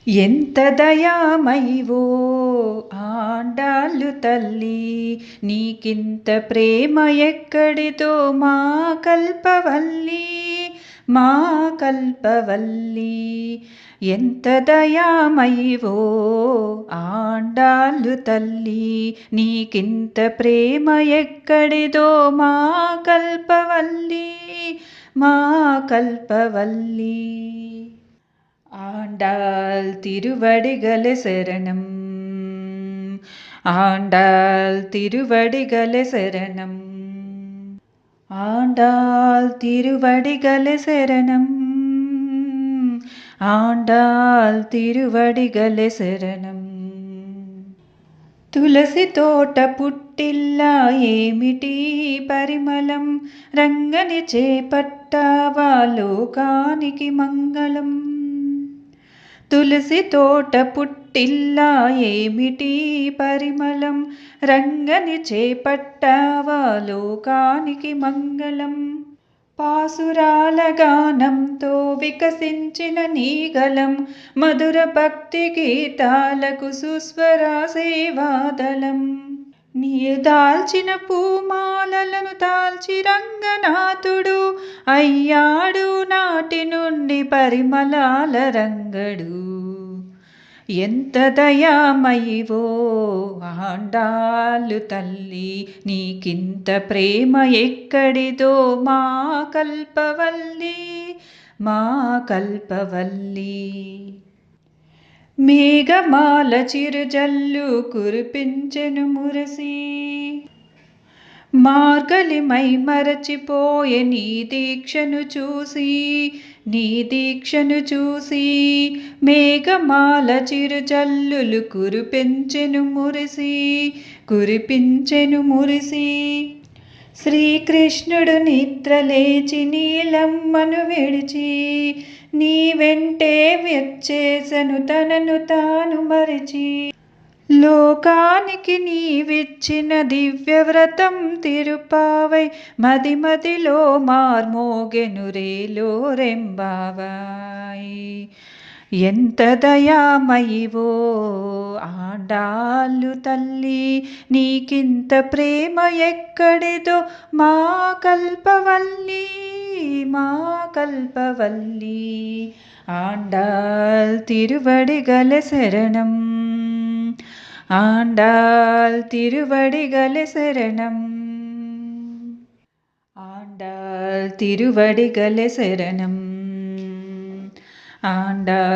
ఎంత దయామయివో ఆండాళ్ళు తల్లి, నీకింత ప్రేమ ఎక్కడిదో మా కల్పవల్లి, మా కల్పవల్లి. ఎంత దయామయివో ఆండాళ్ళు తల్లి, నీకింత ప్రేమ ఎక్కడిదో మా కల్పవల్లి, మా కల్పవల్లి. ஆண்டாள் திருவடிகளே சரணம், ஆண்டாள் திருவடிகளே சரணம், ஆண்டாள் திருவடிகளே சரணம், ஆண்டாள் திருவடிகளே சரணం. తులసి తోట పుట్టిల్లా ఏమిటి పరిమళం, రంగని చేపట్టావా లోకానికి మంగళం. తులసి తోట పుట్టిల్లా ఏమిటి పరిమళం, రంగని చేపట్టావా లోకానికి మంగళం. పాసురాల గానంతో వికసించిన నీగలం, మధుర భక్తి గీతాలకు సుస్వర సేవాదలం. నీరు దాల్చిన పూమాలలను తాల్చి రంగనాథుడు అయ్యాడు నాటి నుండి పరిమళాల రంగడు. ఎంత దయామయివో ఆండాళ్ళు తల్లి, నీకింత ప్రేమ ఎక్కడిదో మా కల్పవల్లి, మా కల్పవల్లి. మేఘమాల చిరుజల్లు కురిపించెను మురసి, మార్గలిమై మరచిపోయే నీ దీక్షను చూసి, నీ దీక్షను చూసి. మేఘమాల చిరుజల్లులు కురిపించెను మురిసి, కురిపించెను మురిసి. శ్రీకృష్ణుడు నిద్రలేచి నీలమ్మను విడిచి, నీ వెంటే వచ్చేసను తనను తాను మరిచి. లోకానికి నీవిచ్చిన దివ్యవ్రతం తిరుపావై, మది మదిలో మార్మోగెను రేలో రెంబావాయ్. ఎంత దయామయివో ఆండాళ్ళు తల్లి, నీకింత ప్రేమ ఎక్కడిదో మా కల్పవల్లి, మా కల్పవల్లి. ఆండాళ్ తిరువడిగలే శరణం, ஆண்டாள் திருவடிகளே சரணம், ஆண்டாள் திருவடிகளே சரணம், ஆண்டாள்